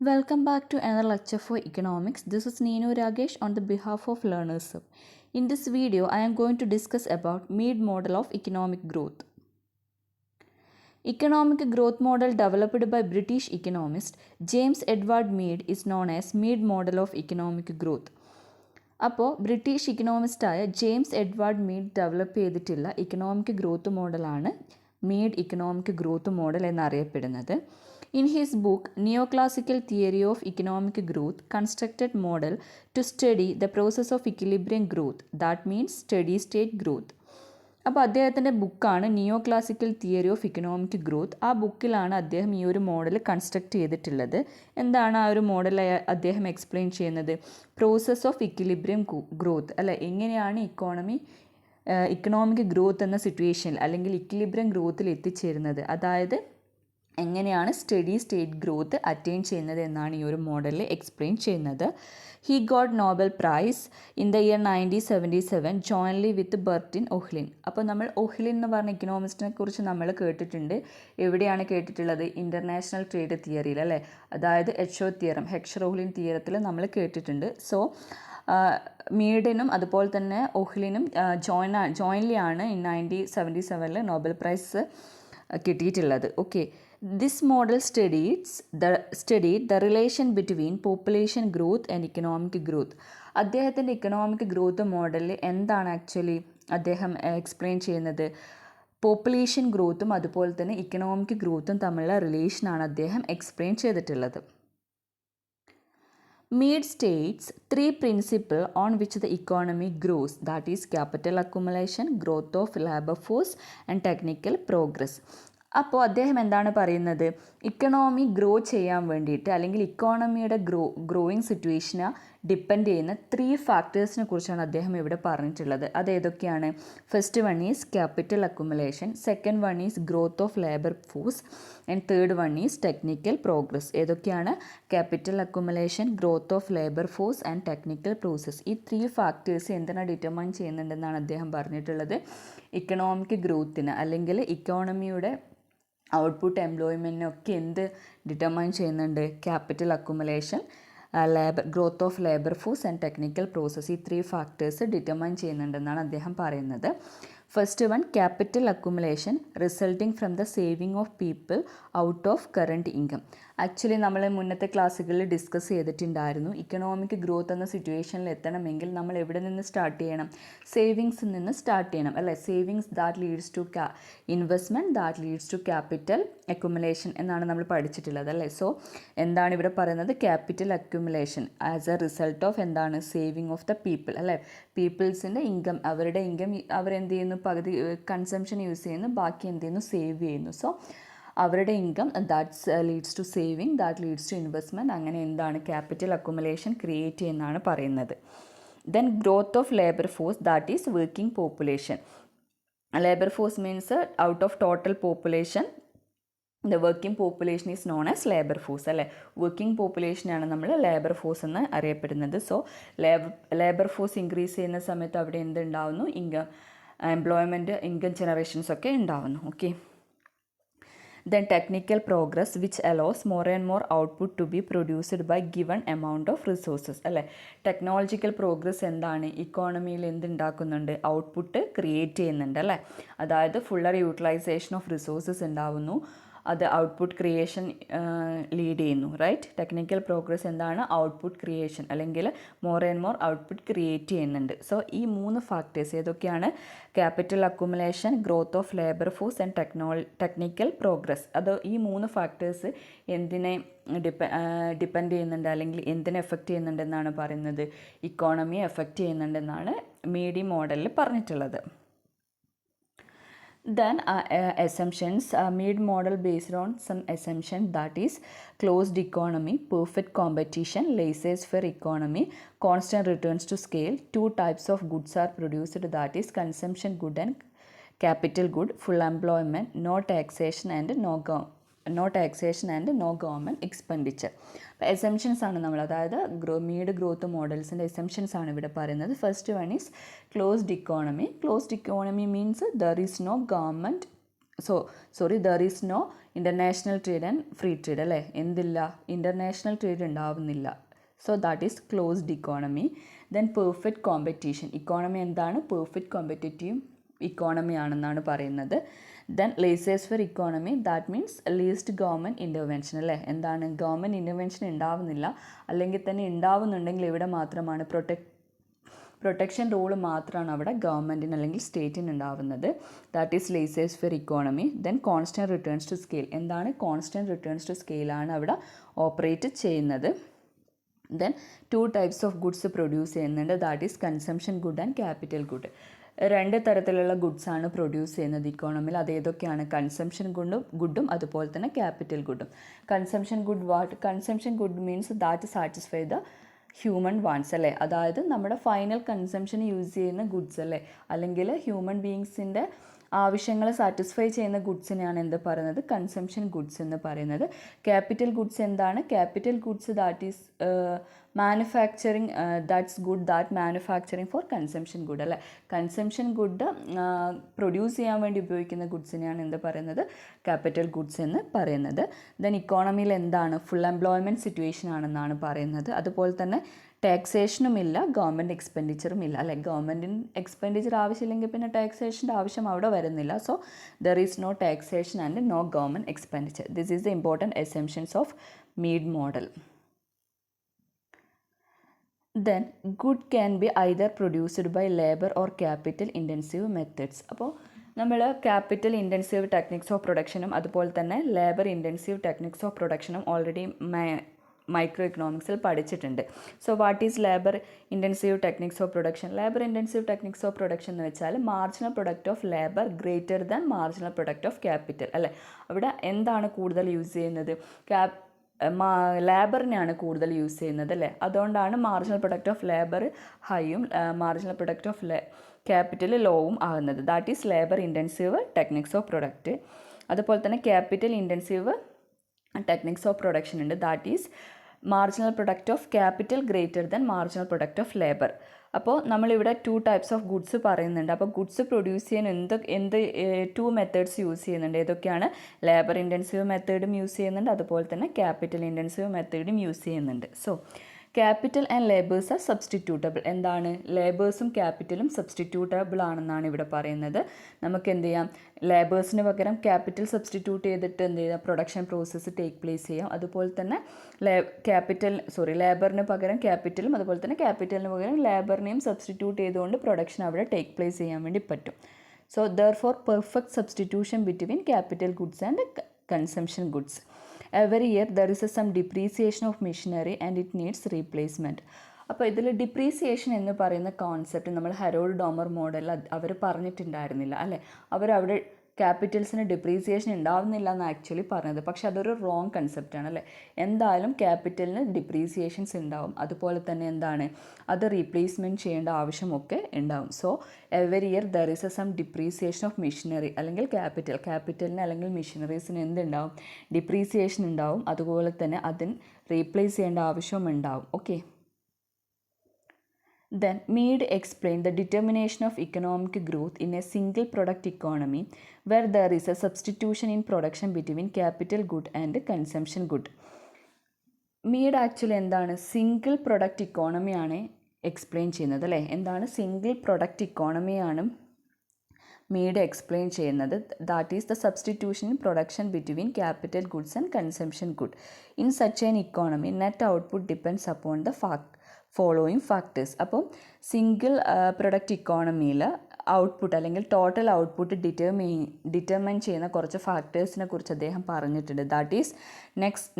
Welcome back to another lecture for economics. This is Neenu Ragesh on the behalf of Learners Hub. In this video, I am going to discuss about Meade model of economic growth. Economic growth model developed by British economist James Edward Meade is known as Meade model of economic growth. അപ്പോൾ British ഇക്കണോമിസ്റ്റായ James Edward Meade develop ചെയ്തിട്ടുള്ള economic growth മോഡലാണ് Meade economic growth model എന്നറിയപ്പെടുന്നത്. In his book, Neoclassical Theory of Economic Growth, constructed model to study the process of equilibrium growth, that means steady state growth. അപ്പോൾ അദ്ദേഹത്തിൻ്റെ ബുക്കാണ് നിയോ classical theory of economic growth. ആ ബുക്കിലാണ് അദ്ദേഹം ഈ ഒരു model construct ചെയ്തിട്ടുള്ളത്. എന്താണ് ആ ഒരു മോഡൽ അദ്ദേഹം എക്സ്പ്ലെയിൻ ചെയ്യുന്നത്? പ്രോസസ് ഓഫ് ഇക്വിലിബ്രിയം ഗ്രോത്ത്, അല്ലെ, എങ്ങനെയാണ് ഇക്കണോമിക് ഗ്രോത്ത് എന്ന സിറ്റുവേഷനിൽ അല്ലെങ്കിൽ ഇക്വിലിബ്രിയം ഗ്രോത്തിൽ എത്തിച്ചേരുന്നത്, അതായത് എങ്ങനെയാണ് സ്റ്റഡി സ്റ്റേറ്റ് ഗ്രോത്ത് അറ്റൈൻ ചെയ്യുന്നത് എന്നാണ് ഈ ഒരു മോഡലിൽ എക്സ്പ്ലെയിൻ ചെയ്യുന്നത്. He got Nobel prize in the year 1977 jointly with Bertil Ohlin. അപ്പോൾ നമ്മൾ ഒഹ്ലിൻ എന്ന് പറഞ്ഞ ഇക്കണോമിസ്റ്റിനെ കുറിച്ച് നമ്മൾ കേട്ടിട്ടുണ്ട്. എവിടെയാണ് കേട്ടിട്ടുള്ളത്? ഇൻ്റർനാഷണൽ ട്രേഡ് തിയറിയിൽ, അല്ലേ, അതായത് ഹെക്ഷർ-ഒഹ്ലിൻ തിയറത്തിൽ നമ്മൾ കേട്ടിട്ടുണ്ട്. സോ മീഡിനും അതുപോലെ തന്നെ ഒഹ്ലിനും ജോയിൻലി ആണ് 1977 നോബൽ പ്രൈസ് കിട്ടിയിട്ടുള്ളത്. Okay, this model studied the relation between population growth and economic growth. അദ്ദേഹത്തിൻ്റെ ഇക്കണോമിക് ഗ്രോത്ത് മോഡലിൽ എന്താണ് ആക്ച്വലി അദ്ദേഹം എക്സ്പ്ലെയിൻ ചെയ്യുന്നത്? പോപ്പുലേഷൻ ഗ്രോത്തും അതുപോലെ തന്നെ ഇക്കണോമിക് ഗ്രോത്തും തമ്മിലുള്ള റിലേഷനാണ് അദ്ദേഹം എക്സ്പ്ലെയിൻ ചെയ്തിട്ടുള്ളത്. Meade states three principles on which the economy grows, that is capital accumulation, growth of labor force and technical progress. അപ്പോൾ അദ്ദേഹം എന്താണ് പറയുന്നത്? ഇക്കണോമി ഗ്രോ ചെയ്യാൻ വേണ്ടിയിട്ട് അല്ലെങ്കിൽ ഇക്കോണമിയുടെ ഗ്രോയിങ് സിറ്റുവേഷനെ ഡിപ്പെൻഡ് ചെയ്യുന്ന 3 ഫാക്ടേഴ്സിനെ കുറിച്ചാണ് അദ്ദേഹം ഇവിടെ പറഞ്ഞിട്ടുള്ളത്. അതേതൊക്കെയാണ്? First one is capital accumulation, second one is growth of labour force and third one is technical progress. ഏതൊക്കെയാണ്? Capital accumulation, growth of labour force and technical process. ഈ 3 ഫാക്ടേഴ്സ് എന്തിനാണ് ഡിറ്റർമൈൻ ചെയ്യുന്നുണ്ടെന്നാണ് അദ്ദേഹം പറഞ്ഞിട്ടുള്ളത്? ഇക്കണോമിക് ഗ്രോത്തിന് അല്ലെങ്കിൽ ഇക്കോണമിയുടെ ഔട്ട്പുട്ട് എംപ്ലോയ്മെൻറ്റിനൊക്കെ എന്ത് determine ചെയ്യുന്നുണ്ട്? Capital accumulation, growth of labour force and technical process. ഈ 3 factors determine ചെയ്യുന്നുണ്ടെന്നാണ് അദ്ദേഹം പറയുന്നത്. First one, capital accumulation resulting from the saving of people out of current income. Actually നമ്മൾ മുന്നത്തെ ക്ലാസ്സുകളിൽ ഡിസ്കസ് ചെയ്തിട്ടുണ്ടായിരുന്നു. ഇക്കണോമിക് ഗ്രോത്ത് എന്ന സിറ്റുവേഷനിൽ എത്തണമെങ്കിൽ നമ്മൾ എവിടെ നിന്ന് സ്റ്റാർട്ട് ചെയ്യണം? സേവിങ്സിൽ നിന്ന് സ്റ്റാർട്ട് ചെയ്യണം, അല്ലേ? Savings that leads to investment that leads to capital accumulation എന്നാണ് നമ്മൾ പഠിച്ചിട്ടുള്ളത്, അല്ലേ? സോ എന്താണ് ഇവിടെ പറയുന്നത്? Capital accumulation as a result of എന്താണ്? സേവിങ് ഓഫ് ദ പീപ്പിൾ, അല്ലേ? പീപ്പിൾസിൻ്റെ ഇൻകം, അവരുടെ ഇൻകം അവരെന്ത് ചെയ്യുന്നു? പകുതി കൺസംഷൻ യൂസ് ചെയ്യുന്നു, ബാക്കി എന്ത് ചെയ്യുന്നു? സേവ് ചെയ്യുന്നു. സോ അവരുടെ income that's leads to saving, that leads to investment. അങ്ങനെ എന്താണ്? ക്യാപിറ്റൽ അക്കുമുലേഷൻ ക്രിയേറ്റ് ചെയ്യുന്നതാണ് പറയുന്നത്. Then growth of labour force, that is working population. Labour force means out of total population the working population is known as labour force, അല്ലേ? Working പോപ്പുലേഷനാണ് നമ്മൾ labour force എന്ന് അറിയപ്പെടുന്നത്. So labour force increase ചെയ്യുന്ന സമയത്ത് അവിടെ എന്തുണ്ടാവുന്നു? Employment, income generations ഒക്കെ ഉണ്ടാവുന്നു. Okay, then technical progress which allows more and more output to be produced by given amount of resources, അല്ലേ? ടെക്നോളജിക്കൽ പ്രോഗ്രസ് എന്താണ്? ഇക്കോണമിയിൽ എന്തുണ്ടാക്കുന്നുണ്ട്? ഔട്ട്പുട്ട് ക്രിയേറ്റ് ചെയ്യുന്നുണ്ട്, അല്ലേ? അതായത് ഫുള്ളർ യൂട്ടിലൈസേഷൻ ഓഫ് റിസോഴ്സസ് ഉണ്ടാവുന്നു, അത് ഔട്ട്പുട്ട് ക്രിയേഷൻ ലീഡ് ചെയ്യുന്നു, റൈറ്റ്? ടെക്നിക്കൽ പ്രോഗ്രസ് എന്താണ്? Output creation അല്ലെങ്കിൽ more and more output create ചെയ്യുന്നുണ്ട്. സോ ഈ 3 ഫാക്ടേഴ്സ് ഏതൊക്കെയാണ്? Capital accumulation, growth of labour force and technical progress. അത് ഈ 3 ഫാക്ടേഴ്സ് എന്തിനെ ഡിപ്പെൻഡ് ചെയ്യുന്നുണ്ട് അല്ലെങ്കിൽ എന്തിനെ എഫക്റ്റ് ചെയ്യുന്നുണ്ടെന്നാണ് പറയുന്നത്? ഇക്കോണമിയെ എഫക്റ്റ് ചെയ്യുന്നുണ്ടെന്നാണ് മീഡി മോഡലിൽ പറഞ്ഞിട്ടുള്ളത്. Then assumptions, Meade model based on some assumption, that is closed economy, perfect competition, laissez-faire economy, constant returns to scale. 2 types of goods are produced, that is consumption good and capital good, full employment, no taxation and no government expenditure. Assumptions ആണ് നമ്മൾ, അതായത് maid growth മോഡൽസിൻ്റെ assumptions ആണ് ഇവിടെ പറയുന്നത്. First one is closed economy. Closed economy means there is no government there is no international trade and free trade അല്ലേ, എന്തില്ല, international trade ഉണ്ടാവുന്നില്ല. So that is closed economy. Then perfect competition, economy എന്താണ്, perfect competitive economy ആണെന്നാണ് പറയുന്നത്. Then laissez faire economy, that means least government intervention അല്ലേ, എന്താണ്, government intervention ഉണ്ടാവുന്നില്ല, അല്ലെങ്കിൽ തന്നെ ഉണ്ടാവുന്നുണ്ടെങ്കിൽ ഇവിടെ മാത്രമാണ് പ്രൊട്ടക്ഷൻ റൂൾ മാത്രമാണ് അവിടെ ഗവൺമെൻറ്റിന് അല്ലെങ്കിൽ സ്റ്റേറ്റിന് ഉണ്ടാവുന്നത്. That is laissez faire economy. Then constant returns to scale, എന്താണ്, കോൺസ്റ്റൻറ്റ് റിട്ടേൺസ് ടു സ്കെയിലാണ് അവിടെ ഓപ്പറേറ്റ് ചെയ്യുന്നത്. Then 2 types of goods produce ചെയ്യുന്നുണ്ട്, that is consumption good and capital good. 2 തരത്തിലുള്ള ഗുഡ്സാണ് പ്രൊഡ്യൂസ് ചെയ്യുന്നത് ഇക്കോണമിയിൽ. അതേതൊക്കെയാണ്, കൺസംഷൻ ഗുഡും അതുപോലെ തന്നെ ക്യാപിറ്റൽ ഗുഡും. Consumption good means that satisfy the human wants അല്ലേ, അതായത് നമ്മുടെ ഫൈനൽ കൺസംഷന് യൂസ് ചെയ്യുന്ന ഗുഡ്സ് അല്ലേ, അല്ലെങ്കിൽ ഹ്യൂമൻ ബീയിങ്സിൻ്റെ ആവശ്യങ്ങൾ സാറ്റിസ്ഫൈ ചെയ്യുന്ന ഗുഡ്സിനെയാണ് എന്ത് പറയുന്നത്, കൺസംഷൻ ഗുഡ്സ് എന്ന് പറയുന്നത്. ക്യാപിറ്റൽ ഗുഡ്സ് എന്താണ്, capital goods that is manufacturing, that's good that manufacturing four consumption good അല്ലേ, കൺസംഷൻ ഗുഡ് പ്രൊഡ്യൂസ് ചെയ്യാൻ വേണ്ടി ഉപയോഗിക്കുന്ന ഗുഡ്സിനെയാണ് എന്ത് പറയുന്നത്, ക്യാപിറ്റൽ ഗുഡ്സ് എന്ന് പറയുന്നത്. ദെൻ ഇക്കോണമിയിൽ എന്താണ്, ഫുൾ എംപ്ലോയ്മെൻറ്റ് സിറ്റുവേഷൻ ആണെന്നാണ് പറയുന്നത്. അതുപോലെ തന്നെ ടാക്സേഷനും ഇല്ല, ഗവൺമെൻറ് എക്സ്പെൻഡിച്ചറും ഇല്ല അല്ലെ, ഗവൺമെൻറ്റിന് എക്സ്പെൻഡിച്ചർ ആവശ്യമില്ലെങ്കിൽ പിന്നെ ടാക്സേഷൻ്റെ ആവശ്യം അവിടെ വരുന്നില്ല. So there is no taxation and no government expenditure. This is the important assumptions of Meade model. Then good can be either produced by labour or capital intensive methods. അപ്പോൾ നമ്മൾ capital intensive techniques of പ്രൊഡക്ഷനും അതുപോലെ തന്നെ labour intensive techniques of പ്രൊഡക്ഷനും already micro ഇക്കണോമിക്സിൽ പഠിച്ചിട്ടുണ്ട്. So what is labour intensive techniques of production? Labour intensive techniques of production എന്ന് വെച്ചാൽ marginal product of labour greater than marginal product of capital അല്ലേ. അവിടെ എന്താണ് കൂടുതൽ യൂസ് ചെയ്യുന്നത്? ലേബറിനെയാണ് കൂടുതൽ യൂസ് ചെയ്യുന്നത് അല്ലേ. അതുകൊണ്ടാണ് മാർജിനൽ പ്രൊഡക്റ്റ് ഓഫ് ലേബർ ഹൈയും മാർജിനൽ പ്രൊഡക്റ്റ് ഓഫ് ക്യാപിറ്റൽ ലോവും ആകുന്നത്. That is labour intensive techniques of product. അതുപോലെ തന്നെ capital intensive techniques of production ഉണ്ട്. That is marginal product of capital greater than marginal product of labour. അപ്പോൾ നമ്മളിവിടെ 2 types of goods പറയുന്നുണ്ട്. അപ്പോൾ goods produce ചെയ്യാൻ എന്ത് 2 മെത്തേഡ്സ് യൂസ് ചെയ്യുന്നുണ്ട്. ഏതൊക്കെയാണ്? ലേബർ ഇൻറ്റൻസീവ് മെത്തേഡും യൂസ് ചെയ്യുന്നുണ്ട്, അതുപോലെ തന്നെ ക്യാപിറ്റൽ ഇൻറ്റൻസീവ് മെത്തേഡും യൂസ് ചെയ്യുന്നുണ്ട്. So capital and labours are substitutable. എന്താണ്? ലേബേഴ്സും ക്യാപിറ്റലും സബ്സ്റ്റിറ്റ്യൂട്ടബിൾ ആണെന്നാണ് ഇവിടെ പറയുന്നത്. നമുക്ക് എന്ത് ചെയ്യാം? ലേബേഴ്സിന് പകരം ക്യാപിറ്റൽ സബ്സ്റ്റിറ്റ്യൂട്ട് ചെയ്തിട്ട് എന്ത് ചെയ്യാം? പ്രൊഡക്ഷൻ പ്രോസസ്സ് ടേക്ക് പ്ലേസ് ചെയ്യാം. അതുപോലെ തന്നെ ലേബറിന് പകരം ക്യാപിറ്റലും അതുപോലെ തന്നെ ക്യാപിറ്റലിന് പകരം ലേബറിനെയും സബ്സ്റ്റിറ്റ്യൂട്ട് ചെയ്തുകൊണ്ട് പ്രൊഡക്ഷൻ അവിടെ ടേക്ക് പ്ലേസ് ചെയ്യാൻ വേണ്ടി പറ്റും. So therefore perfect substitution between capital goods and consumption goods. Every year there is some depreciation of machinery and it needs replacement. അപ്പോൾ ഇതിൽ ഡിപ്രീസിയേഷൻ എന്ന് പറയുന്ന കോൺസെപ്റ്റ് നമ്മൾ ഹരോൾഡ് ഡോമർ മോഡൽ അവർ പറഞ്ഞിട്ടുണ്ടായിരുന്നില്ല അല്ലേ. അവരവിടെ ക്യാപിറ്റൽസിന് ഡിപ്രീസിയേഷൻ ഉണ്ടാവുന്നില്ല എന്ന് ആക്ച്വലി പറഞ്ഞത്. പക്ഷെ അതൊരു റോങ് കൺസെപ്റ്റാണ് അല്ലേ. എന്തായാലും ക്യാപിറ്റലിന് ഡിപ്രീസിയേഷൻസ് ഉണ്ടാവും. അതുപോലെ തന്നെ എന്താണ്, അത് റീപ്ലേസ്മെൻറ്റ് ചെയ്യേണ്ട ആവശ്യമൊക്കെ ഉണ്ടാവും. So every year there is some depreciation of machinery അല്ലെങ്കിൽ ക്യാപിറ്റലിന് അല്ലെങ്കിൽ മെഷീനറീസിന് എന്തുണ്ടാവും? ഡിപ്രീസിയേഷൻ ഉണ്ടാവും. അതുപോലെ തന്നെ അതിന് റീപ്ലേസ് ചെയ്യേണ്ട ആവശ്യവും ഉണ്ടാവും. Okay. Then Meade explained the determination of economic growth in a single product economy where there is a substitution in production between capital good and consumption good. Meade actually എന്താണ്? Single product ഇക്കോണമിയാണ് explain ചെയ്യുന്നത് അല്ലേ. എന്താണ്? Single product ഇക്കോണമിയാണ് Meade explain ചെയ്യുന്നത്. That is the substitution in production between capital goods and consumption good. In such an economy net output depends upon the following factors. അപ്പം single product ഇക്കോണമിയിൽ output അല്ലെങ്കിൽ total output determine ചെയ്യുന്ന കുറച്ച് ഫാക്ടേഴ്സിനെ കുറിച്ച് അദ്ദേഹം പറഞ്ഞിട്ടുണ്ട്. That is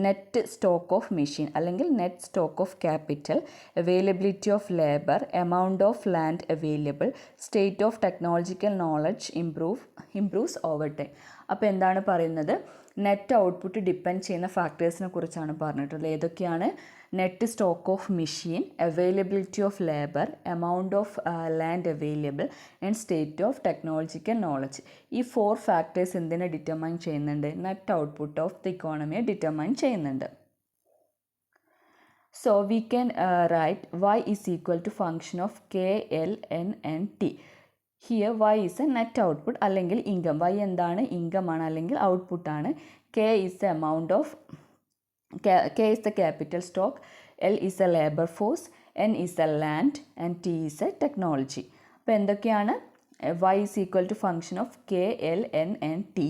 net stock of machine അല്ലെങ്കിൽ net stock of capital, availability of labour, amount of land available, state of technological knowledge improves over time. അപ്പോൾ എന്താണ് പറയുന്നത്? നെറ്റ് ഔട്ട്പുട്ട് ഡിപ്പെൻഡ് ചെയ്യുന്ന ഫാക്ടേഴ്സിനെ കുറിച്ചാണ് പറഞ്ഞിട്ടുള്ളത്. ഏതൊക്കെയാണ്? Net stock of machine, availability of labour, amount of land available and state of technological knowledge. ഈ 4 factors എന്തിനെ determine ചെയ്യുന്നുണ്ട്? നെറ്റ് ഔട്ട്പുട്ട് ഓഫ് ദി ഇക്കോണമിയെ ഡിറ്റർമൈൻ ചെയ്യുന്നുണ്ട്. So we can write y is equal to function of KLN and T. Here y is a net output അല്ലെങ്കിൽ income. Y എന്താണ്? Income ആണ് അല്ലെങ്കിൽ ഔട്ട്പുട്ടാണ്. K is the amount of K is the capital stock, L is the labor force, N is the land and T is the technology. അപ്പോൾ എന്തൊക്കെയാണ്? Y is equal to function of K, L, N and T.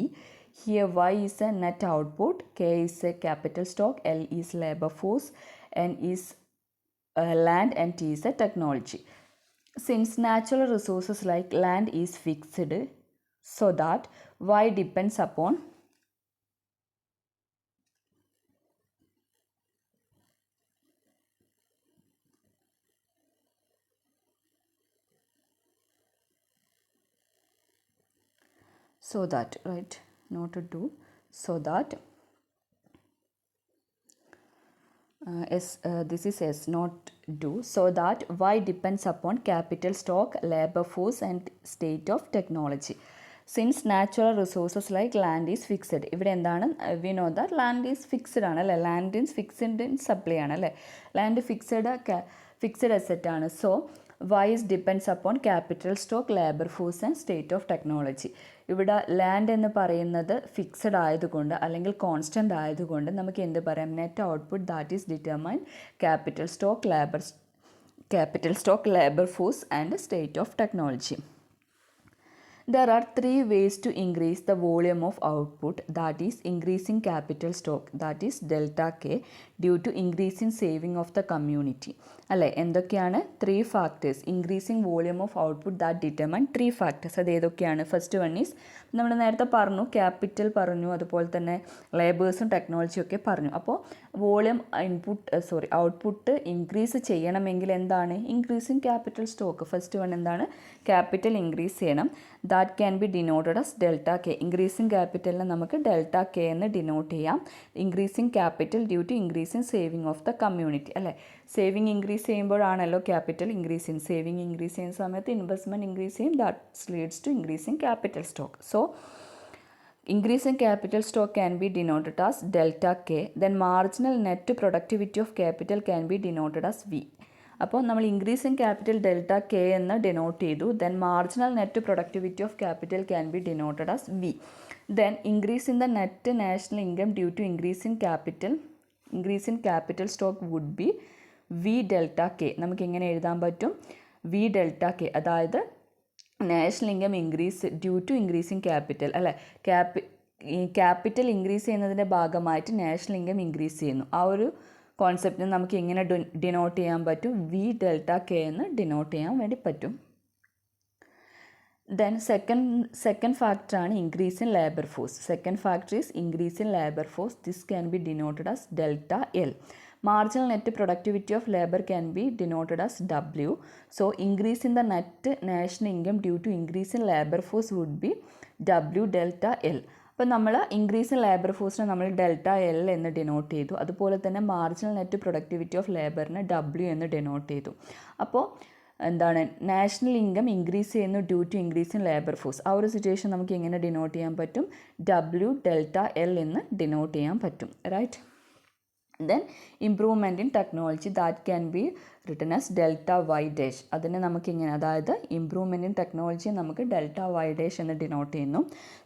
Here Y is a net output, K is a capital stock, L is labor force, N is land and T is a technology. Since natural resources like land is fixed, so that Y depends upon so that, right, not to do, so that this is S, not do, so that Y depends upon capital stock, labor force and state of technology. Since natural resources like land is fixed, ഇവിടെ എന്താണ്? We know that land is fixed ആണ് അല്ലേ? Land is fixed in supply ആണ് അല്ലേ? Land fixed asset ആണ്. So Y is depends upon capital stock, labor force and state of technology. ഇവിടെ land എന്ന് പറയുന്നത് ഫിക്സഡ് ആയതുകൊണ്ട് അല്ലെങ്കിൽ കോൺസ്റ്റൻ്റ് ആയതുകൊണ്ട് നമുക്ക് എന്ത് പറയാം? Net output that is determine capital stock, labor force and state of technology. There are 3 ways to increase the volume of output, that is increasing capital stock, that is delta K, due to increasing saving of the community. അല്ലേ? എന്തൊക്കെയാണ്? 3 factors. Increasing volume of output that determine 3 factors. അത് ഏതൊക്കെയാണ്? First one is നമ്മൾ നേരത്തെ പറഞ്ഞു, capital പറഞ്ഞു, അതുപോലെ തന്നെ ലേബേഴ്സും ടെക്നോളജിയും ഒക്കെ പറഞ്ഞു. അപ്പോൾ വോളിയം ഔട്ട്പുട്ട് ഇൻക്രീസ് ചെയ്യണമെങ്കിൽ എന്താണ്? Increasing capital stock. First one എന്താണ്? ക്യാപിറ്റൽ ഇൻക്രീസ് ചെയ്യണം. That can be denoted as delta K. Increasing ക്യാപിറ്റലിനെ നമുക്ക് ഡെൽറ്റ കെ എന്ന് ഡിനോട്ട് ചെയ്യാം. Increasing capital due to increasing saving of the community അല്ലേ? സേവിങ് ഇൻക്രീസ് ചെയ്യുമ്പോഴാണല്ലോ ക്യാപിറ്റൽ ഇൻക്രീസ് ചെയ്യുന്നത്. Saving increase ചെയ്യുന്ന സമയത്ത് ഇൻവെസ്റ്റ്മെൻറ്റ് ഇൻക്രീസ് ചെയ്യും. That leads to increasing capital stock. So increasing capital stock can be denoted as delta K. Then marginal net productivity of capital can be denoted as V. അപ്പോൾ നമ്മൾ increasing capital delta K എന്ന് denote ചെയ്തു. Then marginal net productivity of capital can be denoted as V. Then increase in the net national income due to increase in capital stock would be V delta K. നമുക്ക് എങ്ങനെ എഴുതാൻ പറ്റും? V delta K. അതായത് national income increase due to increasing capital അല്ലേ? Capital increase ചെയ്യുന്നതിൻ്റെ ഭാഗമായിട്ട് national income increase ചെയ്യുന്നു. ആ ഒരു കോൺസെപ്റ്റിന് നമുക്ക് എങ്ങനെ ഡിനോട്ട് ചെയ്യാൻ പറ്റും? വി ഡെൽറ്റ കെ എന്ന് ഡിനോട്ട് ചെയ്യാൻ വേണ്ടി പറ്റും. ദെൻ സെക്കൻഡ് ഫാക്ടറാണ് increase in labour force. Second factor is increase in labour force. This can be denoted as delta L. Marginal net productivity of labor can be denoted as W. So increase in the net national income due to increase in labor force would be W delta L. അപ്പോൾ നമ്മൾ increase in labour ഫോഴ്സിനെ നമ്മൾ delta L എന്ന് denote ചെയ്തു. അതുപോലെ തന്നെ marginal net productivity of ലേബറിനെ W എന്ന് ഡിനോട്ട് ചെയ്തു. അപ്പോൾ എന്താണ്? നാഷണൽ ഇൻകം ഇൻക്രീസ് ചെയ്യുന്നു due to increase in labour force. ആ ഒരു സിറ്റുവേഷൻ നമുക്ക് എങ്ങനെ ഡിനോട്ട് ചെയ്യാൻ പറ്റും? W ഡെൽറ്റ എൽ എന്ന് ഡിനോട്ട് ചെയ്യാൻ പറ്റും. Right? Then improvement in technology that can be written as delta y dash. അതിനെ നമുക്ക് ഇങ്ങനെ, അതായത് ഇംപ്രൂവ്മെൻറ്റ് ഇൻ ടെക്നോളജി നമുക്ക് ഡെൽറ്റ വൈ ഡാഷ് എന്ന് ഡിനോട്ട് ചെയ്യുന്നു.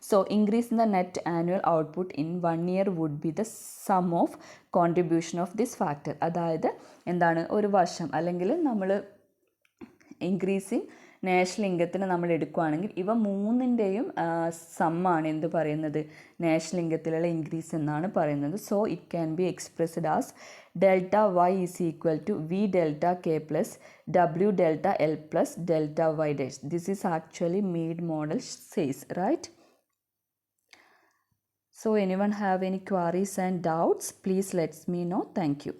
So increase in the net annual output in 1 year would be the sum of contribution of this factor. അതായത് എന്താണ്? ഒരു വർഷം അല്ലെങ്കിൽ നമ്മൾ ഇൻക്രീസിങ് നാഷണൽ ഇൻകത്തിന് നമ്മൾ എടുക്കുകയാണെങ്കിൽ ഇവ മൂന്നിൻ്റെയും സമ്മാണ് എന്ത് പറയുന്നത്? നാഷണൽ ഇൻകത്തിലുള്ള ഇൻക്രീസ് എന്നാണ് പറയുന്നത്. So it can be expressed as delta Y is equal to V delta K plus W delta L plus delta Y dash. This is actually Meade model says, right? So anyone have any queries and doubts? Please let me know. Thank you.